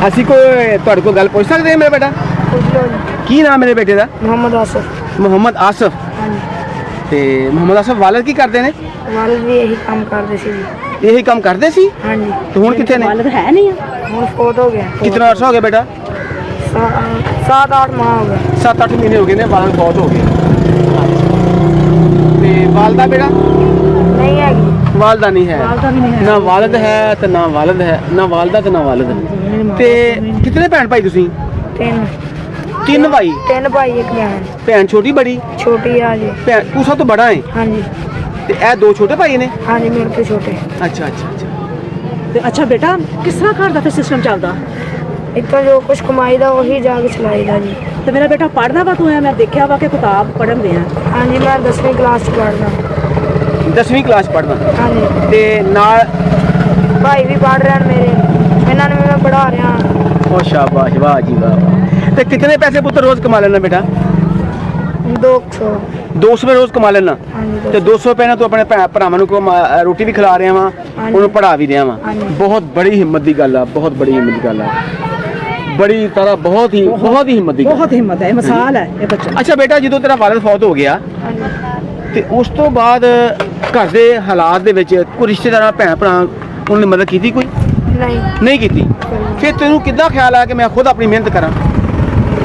ਅਸੀਂ ਕੋਈ ਤੁਹਾਡੇ ਕੋਲ ਗੱਲ ਪੁੱਛ ਸਕਦੇ ਹਾਂ ਮੇਰਾ ਬੇਟਾ? ਕੀ ਨਾਮ ਮੇਰੇ ਬੇਟੇ ਦਾ? मोहम्मद आसिफ। ਮੁਹੰਮਦ ਆਸਿਫ। हाँ जी। ਤੇ ਮੁਹੰਮਦ ਆਸਿਫ ਵਾਲਦ ਕੀ ਕਰਦੇ ਨੇ? वालिद भी यही काम करते सी जी। ਇਹੀ ਕੰਮ ਕਰਦੇ ਸੀ हाँ जी। ਤੇ ਹੁਣ ਕਿੱਥੇ ਨੇ? वालिद है नहीं ਹੁਣ ਫੋਟ ਹੋ ਗਿਆ। ਕਿੰਨਾ ਅਰਸਾ ਹੋ ਗਿਆ ਬੇਟਾ? 7-8 माह हो गए। 7-8 ਮਹੀਨੇ ਹੋ ਗਏ ਨੇ ਵਾਲਦ ਬਹੁਤ ਹੋ ਗਏ। ਤੇ ਵਾਲਦਾ ਬੇਟਾ? नहीं हैगी। वालदा नहीं है, वालदा भी नहीं है। ना वालिद है तो ना वालिद है, ना वालदा तो ना वालिद है। ते कितने भैन भाई तुसी? 3 तीन भाई। 3 भाई 1 बहन। भैन छोटी बड़ी? छोटी है जी। भैन तू सब तो बड़ा है? हाँ जी। ते ए 2 छोटे भाई ने? हाँ जी मेरे तो छोटे। अच्छा अच्छा अच्छा। अच्छा बेटा किस तरह घर दा फिर सिस्टम चलदा? इतना जो कुछ कमाई दा वही जाके चलाईदा जी। ते मेरा बेटा पढ़दा वा तू? मैं देखा वा कि किताब पढ़न दे। हाँ जी मैं 10वीं क्लास च पढ़दा। 10वीं क्लास पढ़ना? हाँ जी। ते नाल भाई भी पढ़ रहे हैं मेरे, इन्होंने भी मैं पढ़ा रहा। ओ शाबाश, वाह जी वाह। ते कितने पैसे पुत्र रोज कमा लेना बेटा? 200। 200 रुपए रोज कमा लेना? हाँ जी। ਤੇ 200 ਰੁਪਏ ਨਾਲ ਤੂੰ ਆਪਣੇ ਭਰਾਵਾਂ ਨੂੰ ਰੋਟੀ ਵੀ ਖਿਲਾ ਰਿਹਾ ਵਾਂ, ਉਹਨੂੰ ਪੜ੍ਹਾ ਵੀ ਰਿਹਾ ਵਾਂ। ਬਹੁਤ ਬੜੀ ਹਿੰਮਤ ਦੀ ਗੱਲ ਆ, ਬਹੁਤ ਬੜੀ ਹਿੰਮਤ ਦੀ ਗੱਲ ਆ, ਬੜੀ ਤਰ੍ਹਾਂ ਬਹੁਤ ਹੀ ਹਿੰਮਤ ਦੀ ਗੱਲ। बहुत हिम्मत है, मिसाल है ये बच्चा। ਅੱਛਾ ਬੇਟਾ ਜਦੋਂ ਤੇਰਾ ਵਾਲਿਦ ਫੌਤ ਹੋ ਗਿਆ हाँ जी। ਤੇ ਉਸ ਤੋਂ ਬਾਅਦ ਘਰ ਦੇ ਹਾਲਾਤ ਦੇ ਵਿੱਚ ਕੋਈ ਰਿਸ਼ਤੇਦਾਰਾਂ ਭੈਣ ਭਰਾ ਉਹਨਾਂ ਨੇ ਮਦਦ ਕੀਤੀ? ਕੋਈ नहीं। ਨਹੀਂ ਕੀਤੀ। ਫਿਰ ਤੈਨੂੰ ਕਿੱਦਾਂ ਖਿਆਲ ਆਇਆ ਕਿ ਮੈਂ ਖੁਦ ਆਪਣੀ ਮਿਹਨਤ ਕਰਾਂ?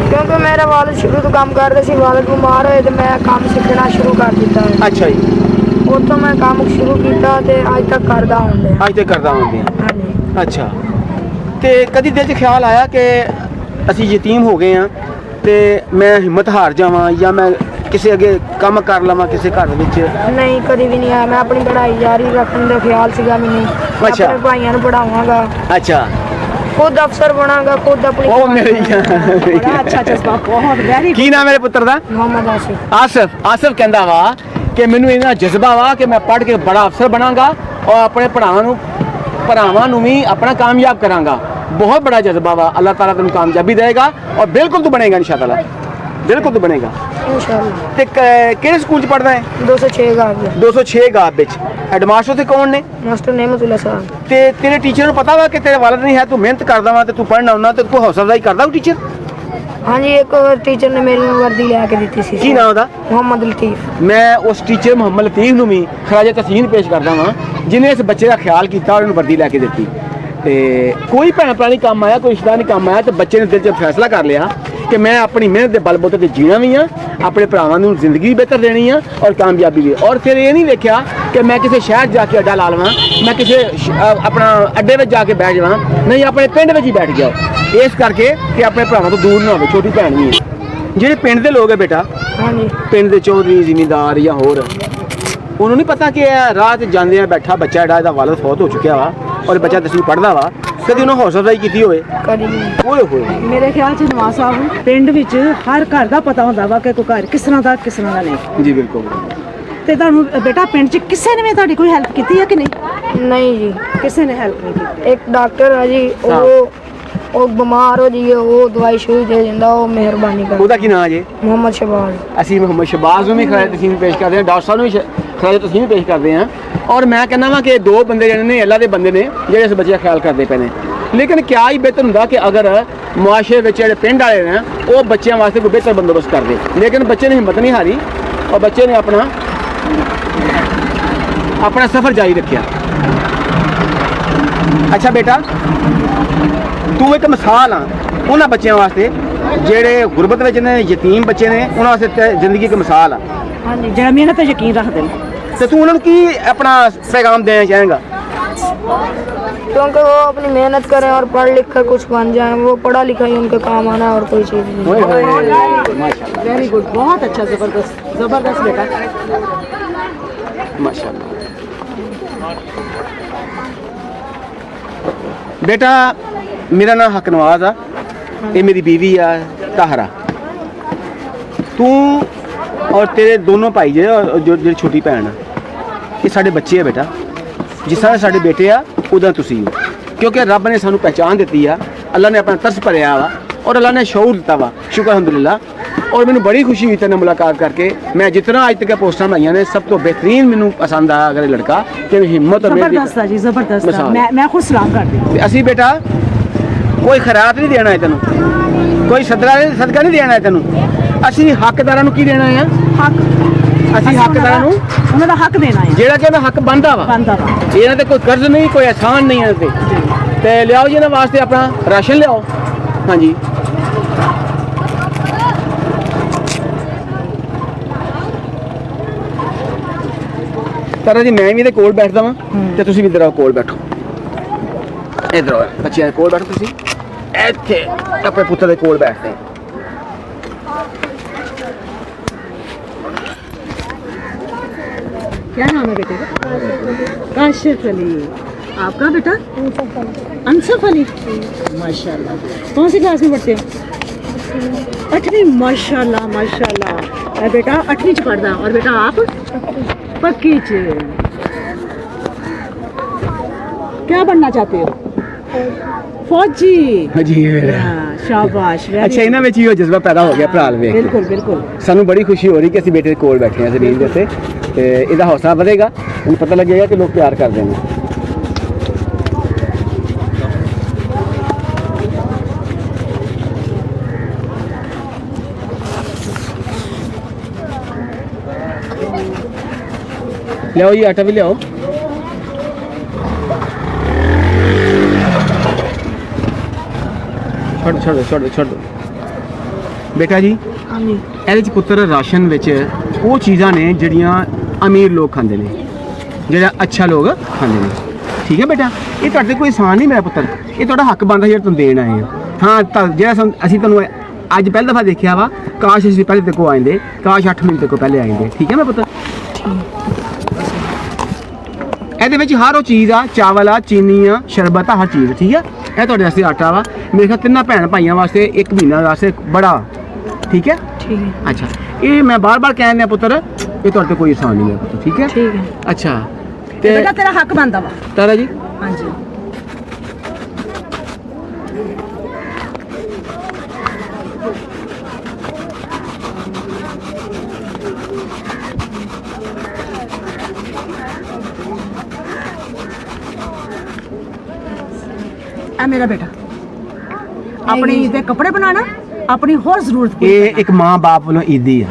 क्योंकि मेरा वालिद शुरू तो काम करते सी, वालिद बीमार होए तो मैं काम सीखना शुरू कर दिता है। ਅੱਛਾ ਜੀ। उतो मैं काम शुरू किया ते अज तक करदा हुंदे। ਅੱਜ ਤੱਕ ਕਰਦਾ ਹੁੰਦੇ ਆ? हाँ जी। ਅੱਛਾ। ਤੇ ਕਦੀ ਦਿਲ 'ਚ ਖਿਆਲ ਆਇਆ ਕਿ ਅਸੀਂ ਯਤੀਮ ਹੋ ਗਏ ਆ ਤੇ ਮੈਂ ਹਿੰਮਤ ਹਾਰ ਜਾਵਾਂ ਜਾਂ ਮੈਂ ਕਿਸੇ ਅੱਗੇ ਕੰਮ ਕਰ ਲਵਾਂ ਕਿਸੇ ਘਰ ਦੇ ਵਿੱਚ? नहीं कभी भी नहीं आया। मैं अपनी पढ़ाई जारी रखने का ख्याल सीगा मैनू। अच्छा। अपने भाइयों को पढ़ावांगा, ਅੱਛਾ। खुद अफसर बनांगा, खुद अपनी। ਉਹ ਮੇਰੀ बड़ा अच्छा जज्बा, बहुत वेरी ਕੀ ਨਾਮ ਮੇਰੇ ਪੁੱਤਰ ਦਾ? मोहम्मद आसिफ। ਆਸਿਫ ਕਹਿੰਦਾ ਵਾ ਕਿ ਮੈਨੂੰ ਇਹਨਾਂ ਜਜ਼ਬਾ ਵਾ ਕਿ ਮੈਂ ਪੜ੍ਹ ਕੇ ਬੜਾ ਅਫਸਰ ਬਣਾਂਗਾ ਔਰ ਆਪਣੇ ਭਰਾਵਾਂ ਨੂੰ ਵੀ ਆਪਣਾ ਕਾਮਯਾਬ ਕਰਾਂਗਾ। ਬਹੁਤ ਬੜਾ ਜਜ਼ਬਾ ਵਾ। ਅੱਲਾਹ ਤਾਲਾ ਤੈਨੂੰ ਕਾਮਯਾਬੀ ਦੇਗਾ ਔਰ ਬਿਲਕੁਲ ਤੂੰ ਬਣੇਗਾ ਇਨਸ਼ਾਅੱਲਾ, ਬਿਲਕੁਲ ਤੂੰ ਬਣੇਗਾ। इंशाल्लाह। ਤੇ ਕਿਹੜੇ ਸਕੂਲ 'ਚ ਪੜ੍ਹਦਾ ਹੈ? 206 गाँव में। 206 ਗਾਬ ਵਿੱਚ। ਹੈਡਮਾਸਟਰ ਉੱਥੇ ਕੌਣ ਨੇ? मास्टर नेमतुल्लाह साहब। ਤੇ ਤੇਰੇ ਟੀਚਰ ਨੂੰ ਪਤਾ ਵਾ ਕਿ ਤੇਰੇ ਵਾਲਿਦ ਨਹੀਂ ਹੈ, ਤੂੰ ਮਿਹਨਤ ਕਰਦਾ ਵਾ ਤੇ ਤੂੰ ਪੜ੍ਹਨਾ ਹੁੰਦਾ ਤੇ ਕੋਈ ਹੌਸਲਾ ਅਫਜ਼ਾਈ ਕਰਦਾ ਉਹ ਟੀਚਰ? हाँ जी। एक टीचर ने मेरी वर्दी लेके दी थी। ਕੀ ਨਾਮ ਉਹਦਾ? मोहम्मद लतीफ। ਮੈਂ ਉਸ ਟੀਚਰ ਮੁਹੰਮਦ ਲਤੀਫ ਨੂੰ ਵੀ ਖਰਾਜ ਤਹਿਸੀਨ ਪੇਸ਼ ਕਰਦਾ ਵਾਂ ਜਿਹਨੇ ਇਸ ਬੱਚੇ ਦਾ ਖਿਆਲ ਕੀਤਾ ਔਰ ਉਹਨੂੰ ਵਰਦੀ ਲੈ ਕੇ ਦਿੱਤੀ। ਤੇ ਕੋਈ ਭੈਣ ਭਰਾ ਨਹੀਂ ਕੰਮ ਆਇਆ, ਕੋਈ ਰਿਸ਼ਤਾ ਨਹੀਂ ਕੰਮ ਆਇਆ ਤੇ ਬੱਚੇ ਨੇ ਦਿਲ 'ਚ ਫੈਸਲਾ ਕਰ ਲਿਆ ਕਿ ਮੈਂ ਆਪਣੀ ਮਿਹਨਤ ਦੇ ਬਲਬੂਤੇ ਤੇ ਜੀਣਾ ਵੀ ਆ, ਆਪਣੇ ਭਰਾਵਾਂ ਨੂੰ ਜ਼ਿੰਦਗੀ ਬਿਹਤਰ ਦੇਣੀ ਆ ਔਰ ਕਾਮਯਾਬੀ ਵੀ। ਔਰ ਫਿਰ ਇਹ ਨਹੀਂ ਵੇਖਿਆ ਕਿ ਮੈਂ ਕਿਸੇ ਸ਼ਹਿਰ ਜਾ ਕੇ ਅੱਡਾ ਲਾ ਲਵਾਂ, ਮੈਂ ਕਿਸੇ ਆਪਣਾ ਅੱਡੇ ਵਿੱਚ ਜਾ ਕੇ ਬੈਠ ਜਾਵਾਂ, ਨਹੀਂ ਆਪਣੇ ਪਿੰਡ ਵਿੱਚ ਹੀ ਬੈਠ ਗਿਆ। ਇਸ ਕਰਕੇ ਕਿ ਆਪਣੇ ਭਰਾਵਾਂ ਤੋਂ ਦੂਰ ਨਾ ਹੋਵੇ। ਛੋਟੀ ਭੈਣ ਵੀ ਹੈ। ਜਿਹੜੇ ਪਿੰਡ ਦੇ ਲੋਕ ਹੈ ਬੇਟਾ, हाँ जी। ਪਿੰਡ ਦੇ ਚੌਧਰੀ ਜ਼ਿਮੀਂਦਾਰ ਜਾਂ ਹੋਰ, ਉਹਨੂੰ ਨਹੀਂ ਪਤਾ ਕਿ ਇਹ ਰਾਹ 'ਚ ਜਾਂਦੇ ਆ ਬੈਠਾ ਬੱਚਾ ਜਿਹੜਾ ਇਹਦਾ ਵਾਲਿਦ ਫੌਤ ਹੋ ਚੁੱਕਿਆ ਵਾ ਔਰ ਬੱਚਾ 10ਵੀਂ ਪੜ੍ਹਦਾ ਵਾ, ਕਦੀ ਉਹਨੂੰ ਹੌਸਲਾ ਅਫਜ਼ਾਈ ਕੀਤੀ ਹੋਵੇ? कभी भी नहीं। ਓਏ ਹੋਏ। मेरे ख्याल से नवाज साहब पिंड विच हर घर दा पता हुंदा वा कि कोई घर किस तरह दा किस तरह दा नहीं। ਜੀ ਬਿਲਕੁਲ। ते तुहानू बेटा पिंड च किसी ने भी तुहाडी कोई हेल्प कीती है कि नहीं? नहीं जी। किसी ने हेल्प नहीं की। एक डॉक्टर है जी, वो बीमार हो जाइए, वो दवाई शुरू दे दिंदा, वो मेहरबानी कर। ਉਹਦਾ ਕੀ ਨਾਂ ਜੇ? मोहम्मद शहबाज। ਅਸੀਂ ਮੁਹੰਮਦ ਸ਼ਬਾਜ਼ ਨੂੰ ਵੀ ਖਰਾਜ ਤਸੀਮ ਪੇਸ਼ ਕਰਦੇ ਹਾਂ, ਡਾਕਟਰ ਸਾਹਿਬ ਨੂੰ ਵੀ ਖਰਾਜ ਤਸੀਮ ਪੇਸ਼ ਕਰਦੇ ਹਾਂ। ਔਰ ਮੈਂ ਕਹਿੰਦਾ ਵਾਂ ਕਿ 2 ਬੰਦੇ ਜਿਹੜੇ ਨੇ ਅੱਲਾ ਦੇ ਬੰਦੇ ਨੇ ਜਿਹੜੇ ਇਸ ਬੱਚੇ ਦਾ ਖਿਆਲ ਕਰਦੇ ਪਏ ਨੇ। ਲੇਕਿਨ ਕਿਆ ਹੀ ਬਿਹਤਰ ਹੁੰਦਾ ਕਿ ਅਗਰ ਮੁਆਸ਼ਰੇ ਵਿੱਚ ਜਿਹੜੇ ਪਿੰਡ ਵਾਲੇ ਨੇ ਉਹ ਬੱਚਿਆਂ ਵਾਸਤੇ ਕੋਈ ਬਿਹਤਰ ਬੰਦੋਬਸਤ ਕਰਦੇ। ਲੇਕਿਨ ਬੱਚੇ ਨੇ ਹਿੰਮਤ ਨਹੀਂ ਹਾਰੀ ਔਰ ਬੱਚੇ ਨੇ ਆਪਣਾ ਸਫ਼ਰ ਜਾਰੀ ਰੱਖਿਆ। ਅੱਛਾ ਬੇਟਾ, ਤੂੰ ਇੱਕ ਮਿਸਾਲ ਆ ਉਹਨਾਂ ਬੱਚਿਆਂ ਵਾਸਤੇ ਜਿਹੜੇ ਗੁਰਬਤ ਵਿੱਚ ਨੇ, ਯਤੀਮ ਬੱਚੇ ਨੇ, ਉਹਨਾਂ ਵਾਸਤੇ ਜ਼ਿੰਦਗੀ ਇੱਕ ਮਿਸਾਲ ਆ। हाँ जी। ਜਿਹੜਾ ਮਿਹਨਤ ਤੇ ਯਕੀਨ ਰੱਖਦੇ ਨੇ। ਤੇ ਤੂੰ ਉਹਨਾਂ ਨੂੰ ਕੀ ਆਪਣਾ ਪੈगाम ਦੇਣਾ ਚਾहेगा? क्योंकि वो अपनी मेहनत करें और पढ़ लिख कर कुछ बन जाएं। वो पढ़ा लिखा ही उनका काम आना और कोई चीज़ नहीं। ओए होए, माशाल्लाह वेरी गुड, बहुत अच्छा, जबरदस्त बेटा, माशाल्लाह। बेटा मेरा नाम हक नवाज आ, ये मेरी बीवी आ ताहरा। तू और तेरे दोनों भाई जो छोटी भैन ये साढ़े बच्चे है बेटा। जिस तरह साढ़े बेटे आ उदा तुसी हो, क्योंकि रब ने सानू पहचान दी आ, अल्लाह ने अपना तरस भरिया वा और अल्लाह ने शऊर दिता वा। शुक्र अल्हम्दुलिल्लाह ਔਰ ਮੈਨੂੰ ਬੜੀ ਖੁਸ਼ੀ ਹੋਈ ਤੇਰੇ ਨਾਲ ਮੁਲਾਕਾਤ ਕਰਕੇ। ਮੈਂ ਜਿਤਨਾ ਅੱਜ ਤੱਕ ਪੋਸਟਾਂ ਬਣਾਈਆਂ ਨੇ ਸਭ ਤੋਂ ਬਿਹਤਰੀਨ ਮੈਨੂੰ ਪਸੰਦ ਆਇਆ ਅਗਰ ਇਹ ਲੜਕਾ ਕਿ ਹਿੰਮਤ ਔਰ ਮਿਹਨਤ ਜ਼ਬਰਦਸਤ ਆ ਜੀ, ਜ਼ਬਰਦਸਤ ਆ। ਮਿਸਾਲ। ਮੈਂ ਖੁਦ ਸਲਾਮ ਕਰਦੀ ਹਾਂ। ਤੇ ਅਸੀਂ ਬੇਟਾ ਕੋਈ ਖੈਰਾਤ ਨਹੀਂ ਦੇਣਾ ਹੈ ਤੈਨੂੰ, ਕੋਈ ਸਦਕਾ ਨਹੀਂ ਦੇਣਾ ਹੈ ਤੈਨੂੰ। ਅਸੀਂ ਹੱਕਦਾਰਾਂ ਨੂੰ ਕੀ ਦੇਣਾ ਹੈ? ਹੱਕ ਅਸੀਂ ਹੱਕਦਾਰਾਂ ਨੂੰ ਉਹਨਾਂ ਦਾ ਹੱਕ ਦੇਣਾ ਹੈ, ਜਿਹੜਾ ਕਿ ਉਹਨਾਂ ਹੱਕ ਬਣਦਾ ਵਾ। ਬਣਦਾ ਵਾ। ਇਹਨਾਂ ਤੇ ਕੋਈ ਕਰਜ਼ ਨਹੀਂ, ਕੋਈ ਅਹਿਸਾਨ ਨਹੀਂ ਇਹਨਾਂ ਤੇ ਲਿਆਓ ਜੀ ਇਹਨਾਂ ਵਾਸਤੇ ਆਪਣਾ ਰਾਸ਼ਨ ਲਿਆਓ। ਹਾਂਜੀ ਤਾਰਾ ਜੀ ਮੈਂ ਵੀ ਇਹਦੇ ਕੋਲ ਬੈਠਦਾ ਵਾਂ ਤੇ ਤੁਸੀਂ ਵੀ ਇੱਧਰ ਆਓ, ਕੋਲ ਬੈਠੋ। ਇੱਧਰ ਆਓ ਬੱਚਿਆਂ ਦੇ ਕੋਲ ਬੈਠੋ, ਤੁਸੀਂ ਇੱਥੇ ਆਪਣੇ ਪੁੱਤਰ ਦੇ ਕੋਲ ਬੈਠਦੇ। क्या नाम है बेटे का? काशिफ अली। आपका बेटा? अनसफ अली। माशाल्लाह। कौन सी क्लास में पढ़ते हो? 8वीं। माशाल्लाह माशाल्लाह। बेटा 8वीं च पढ़दा और बेटा आप? पक्की च। क्या बनना चाहते हो? फौजी। ਹਾਂਜੀ शाबाश। ਅੱਛਾ, ਇਹਨਾਂ ਵਿੱਚ ਹੀ ਉਹ ਜਜ਼ਬਾ ਪੈਦਾ ਹੋ ਗਿਆ ਭਰਾ ਵੇਖ ਕੇ। बिल्कुल बिल्कुल। ਸਾਨੂੰ ਬੜੀ ਖੁਸ਼ੀ ਹੋ ਰਹੀ ਕਿ ਅਸੀਂ ਬੇਟੇ ਦੇ ਕੋਲ ਬੈਠੇ ਹਾਂ ਜ਼ਮੀਨ ਦੇ ਉੱਤੇ ਤੇ ਇਹਦਾ ਹੌਸਲਾ ਵਧੇਗਾ, ਉਹਨੂੰ ਪਤਾ ਲੱਗੇਗਾ ਕਿ ਲੋਕ ਪਿਆਰ ਕਰਦੇ ਨੇ। ਲਿਆਓ ਜੀ ਆਟਾ ਵੀ ਲਿਆਓ। ਛੱਡ ਦਿਓ ਬੇਟਾ ਜੀ। हाँ जी। ਇਹਦੇ ਚ ਪੁੱਤਰ ਰਾਸ਼ਨ ਵਿੱਚ ਉਹ ਚੀਜ਼ਾਂ ਨੇ ਜਿਹੜੀਆਂ ਅਮੀਰ ਲੋਕ ਖਾਂਦੇ ਨੇ, ਜਿਹੜਾ ਅੱਛਾ ਲੋਕ ਖਾਂਦੇ ਨੇ। ਠੀਕ ਹੈ ਬੇਟਾ, ਇਹ ਤੁਹਾਡੇ ਕੋਈ ਆਸਾਨ ਨਹੀਂ ਮੇਰਾ ਪੁੱਤਰ, ਇਹ ਤੁਹਾਡਾ ਹੱਕ ਬਣਦਾ ਜਿਹੜਾ ਤੁਹਾਨੂੰ ਦੇਣ ਆਏ ਆ। ਹਾਂ ਤਾਂ ਜਿਹੜਾ ਅਸੀਂ ਤੁਹਾਨੂੰ ਅੱਜ ਪਹਿਲੀ ਦਫਾ ਦੇਖਿਆ ਵਾ, ਕਾਸ਼ ਅਸੀਂ ਪਹਿਲੇ ਤੇ ਕੋ ਆਏਂਦੇ, ਕਾਸ਼ 8 ਮਹੀਨੇ ਤੇ ਕੋ ਪਹਿਲੇ ਆਏਂਦੇ। ਠੀਕ ਹੈ ਮੇਰਾ ਪੁੱਤਰ। ਇਹਦੇ ਵਿੱਚ ਹਰ ਉਹ ਚੀਜ਼ ਆ, ਚਾਵਲ ਆ, ਚੀਨੀ ਆ, ਸ਼ਰਬਤ ਆ, ਹਰ ਚੀਜ਼। ਠੀਕ ਹੈ, ਇਹ ਤੁਹਾਡੇ ਵਾਸਤੇ ਆਟਾ ਵਾ, ਮੇਰੇ ਖਿਆਲ 3 ਭੈਣ ਭਾਈਆਂ ਵਾਸਤੇ 1 ਮਹੀਨਾ ਵਾਸਤੇ ਬੜਾ। ਠੀਕ ਹੈ ठीक है। ਅੱਛਾ, ਇਹ ਮੈਂ ਬਾਰ-ਬਾਰ ਕਹਿਣ ਦਿਆਂ ਪੁੱਤਰ, ਇਹ ਤੁਹਾਡੇ ਤੇ ਕੋਈ ਆਸਾਨ ਨਹੀਂ ਹੈ ਪੁੱਤਰ। ਠੀਕ ਹੈ ठीक है। ਅੱਛਾ ਤੇ ਤੇ ਬੇਟਾ ਤੇਰਾ ਹੱਕ ਬਣਦਾ ਵਾ। ਤਾਰਾ ਜੀ ਹਾਂਜੀ। ਇਹ ਮੇਰਾ ਬੇਟਾ ਆਪਣੀ ਦੇ ਕੱਪੜੇ ਬਣਾਣਾ, ਆਪਣੀ ਹੋਰ ਜ਼ਰੂਰਤ ਪੂਰੀ ਇਹ ਕਰਨਾ। ਇੱਕ ਮਾਂ-ਬਾਪ ਵੱਲੋਂ ਈਦੀ ਆ,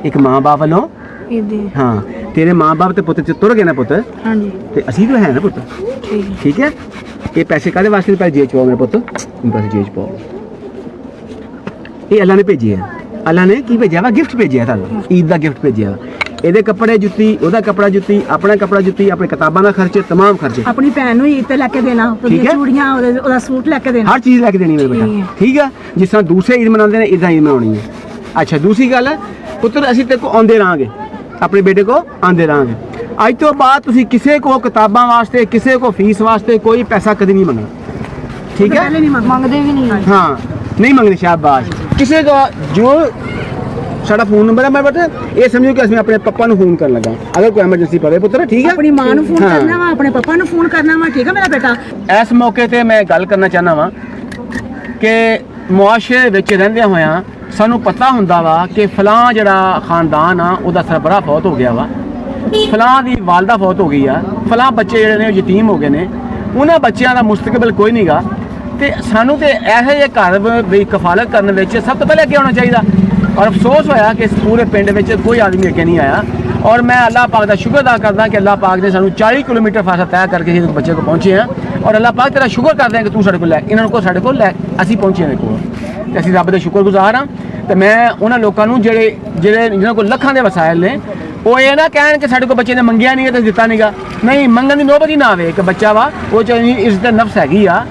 ਇੱਕ ਮਾਂ-ਬਾਪ ਵੱਲੋਂ। ये दे। ਹਾਂ, ਤੇਰੇ ਮਾਂ-ਬਾਪ ਤੇ ਪੁੱਤ ਚ ਤੁਰ ਗਏ ਨਾ ਪੁੱਤ, हाँ जी। ਤੇ ਅਸੀਂ ਵੀ ਹੈ ਨਾ ਪੁੱਤ। ठीक है। ਠੀਕ ਹੈ, ਇਹ ਪੈਸੇ ਕਾਹਦੇ ਵਾਸਤੇ? ਪੈਸੇ ਜੇਬ ਚ ਪਾਓ ਮੇਰੇ ਪੁੱਤ, ਪੈਸੇ ਜੇਬ ਚ ਪਾਓ। ਇਹ ਅੱਲਾ ਨੇ ਭੇਜਿਆ, ਅੱਲਾ ਨੇ ਕੀ ਭੇਜਿਆ ਵਾ? ਗਿਫਟ ਭੇਜਿਆ ਤੁਹਾਨੂੰ, ਈਦ ਦਾ ਗਿਫਟ ਭੇਜਿਆ ਵਾ। ਇਹਦੇ ਕੱਪੜੇ ਜੁੱਤੀ, ਉਹਦਾ ਕੱਪੜਾ ਜੁੱਤੀ, ਆਪਣਾ ਕੱਪੜਾ ਜੁੱਤੀ, ਆਪਣੇ ਕਿਤਾਬਾਂ ਦਾ ਖਰਚੇ, तमाम ਖਰਚੇ। ਆਪਣੀ ਭੈਣ ਨੂੰ ਈਦ ਤੇ ਲੈ ਕੇ ਦੇਣਾ, ਠੀਕ ਉਹਦੀਆਂ ਹੈ। ਚੂੜੀਆਂ, ਉਹਦਾ ਸੂਟ ਲੈ ਕੇ ਦੇਣਾ। ਹਰ ਚੀਜ਼ ਲੈ ਕੇ ਦੇਣੀ ਮੇਰੇ ਬੇਟਾ। ਠੀਕ ਹੈ, ਜਿਸ ਤਰ੍ਹਾਂ ਦੂਸਰੇ ਈਦ ਮਨਾਉਂਦੇ ਨੇ ਇਦਾਂ ਈਦ ਮਨਾਉਣੀ ਹੈ। ਅੱਛਾ, ਦੂਸਰੀ ਗੱਲ ਹੈ ਪੁੱਤਰ, ਅਸੀਂ ਤੇਰੇ ਕੋਲ ਆਉਂਦੇ ਰਹਾਂਗੇ, ਆਪਣੇ ਬੇਟੇ ਕੋਲ ਆਉਂਦੇ ਰਹਾਂਗੇ। ਅੱਜ ਤੋਂ ਬਾਅਦ ਤੁਸੀਂ ਕਿਸੇ ਕੋ ਕਿਤਾਬਾਂ ਵਾਸਤੇ, ਕਿਸੇ ਕੋ ਫੀਸ ਵਾਸਤੇ ਕੋਈ ਪੈਸਾ ਕਦੇ ਨਹੀਂ ਮੰਗਣਾ। ਠੀਕ ਹੈ, ਪਹਿਲੇ ਨਹੀਂ ਮੰਗਦੇ। मांगते भी नहीं है। ਹਾਂ ਨਹੀਂ ਮੰਗਦੇ। ਸ਼ਾਬਾਸ਼। ਕਿਸੇ ਦਾ ਜੋ ਸਾਡਾ ਫੋਨ ਨੰਬਰ ਹੈ ਮੈਂ ਬੇਟਾ, ਇਹ ਸਮਝੋ ਕਿ ਅਸੀਂ ਆਪਣੇ ਪਪਾ ਨੂੰ ਫੋਨ ਕਰਨ ਲੱਗਾ ਅਗਰ ਕੋਈ ਐਮਰਜੈਂਸੀ ਪਵੇ ਪੁੱਤਰ। ਠੀਕ ਹੈ, ਆਪਣੀ ਮਾਂ ਨੂੰ ਫੋਨ ਹਾਂ। ਕਰਨਾ ਵਾ, ਆਪਣੇ ਪਾਪਾ ਨੂੰ ਫੋਨ ਕਰਨਾ ਵਾ। ਠੀਕ ਹੈ ਮੇਰਾ ਬੇਟਾ। ਇਸ ਮੌਕੇ ਤੇ ਮੈਂ ਗੱਲ ਕਰਨਾ ਚਾਹੁੰਦਾ ਵਾਂ ਕਿ ਮੁਆਸ਼ਰੇ ਵਿੱਚ ਰਹਿੰਦਿਆਂ ਹੋਇਆਂ ਸਾਨੂੰ ਪਤਾ ਹੁੰਦਾ ਵਾ ਕਿ ਫਲਾਂ ਜਿਹੜਾ ਖਾਨਦਾਨ ਆ ਉਹਦਾ ਸਰਬਰਾਹ ਫੌਤ ਹੋ ਗਿਆ ਵਾ, ਫਲਾਂ ਦੀ ਵਾਲਦਾ ਫੌਤ ਹੋ ਗਈ ਆ, ਫਲਾਂ ਬੱਚੇ ਜਿਹੜੇ ਨੇ ਉਹ ਯਤੀਮ ਹੋ ਗਏ ਨੇ, ਉਹਨਾਂ ਬੱਚਿਆਂ ਦਾ ਮੁਸਤਕਬਲ ਕੋਈ ਨਹੀਂਗਾ। ਤੇ ਸਾਨੂੰ ਤੇ ਇਹੋ ਜਿਹੇ ਘਰ ਦੀ ਕਫਾਲਤ ਕਰਨ ਵਿੱਚ ਸਭ ਤੋਂ ਪਹਿਲੇ ਅੱਗੇ ਆਉਣਾ ਚਾਹੀਦਾ। ਔਰ ਅਫਸੋਸ ਹੋਇਆ ਕਿ ਇਸ ਪੂਰੇ ਪਿੰਡ ਵਿੱਚ ਕੋਈ ਆਦਮੀ ਅੱਗੇ ਨਹੀਂ ਆਇਆ। ਔਰ ਮੈਂ ਅੱਲਾਹ ਪਾਕ ਦਾ ਸ਼ੁਕਰ ਅਦਾ ਕਰਦਾ ਕਿ ਅੱਲਾਹ ਪਾਕ ਨੇ ਸਾਨੂੰ 40 ਕਿਲੋਮੀਟਰ ਫਾਸਲਾ ਤੈਅ ਕਰਕੇ ਅਸੀਂ ਬੱਚੇ ਕੋਲ ਪਹੁੰਚੇ ਹਾਂ। ਔਰ ਅੱਲਾਹ ਪਾਕ ਤੇਰਾ ਸ਼ੁਕਰ ਕਰਦੇ ਹਾਂ ਕਿ ਤੂੰ ਸਾਡੇ ਕੋਲ ਲੈ, ਇਹਨਾਂ ਨੂੰ ਸਾਡੇ ਕੋਲ ਲੈ, ਅਸੀਂ ਪਹੁੰਚੇ ਇਹਨਾਂ ਕੋਲ, ਤੇ ਅਸੀਂ ਰੱਬ ਦੇ ਸ਼ੁਕਰਗੁਜ਼ਾਰ ਹਾਂ। ਤੇ ਮੈਂ ਉਹਨਾਂ ਲੋਕਾਂ ਨੂੰ ਜਿਹੜੇ ਜਿਹਨਾਂ ਕੋਲ ਲੱਖਾਂ ਦੇ ਵਸਾਇਲ ਨੇ, ਉਹ ਇਹ ਨਾ ਕਹਿਣ ਕਿ ਸਾਡੇ ਕੋਲ ਬੱਚੇ ਨੇ ਮੰਗਿਆ ਨਹੀਂ ਹੈ ਤੇ ਦਿੱਤਾ ਨਹੀਂਗਾ। ਨਹੀਂ, ਮੰਗਣ ਦੀ ਨੌਬਤ ਹੀ ਨਾ ਆਵੇ। ਇੱਕ ਬੱਚਾ ਵਾ, ਉਹ ਚ ਇਜ਼ਤ ਨਫਸ ਹੈਗੀ ਆ,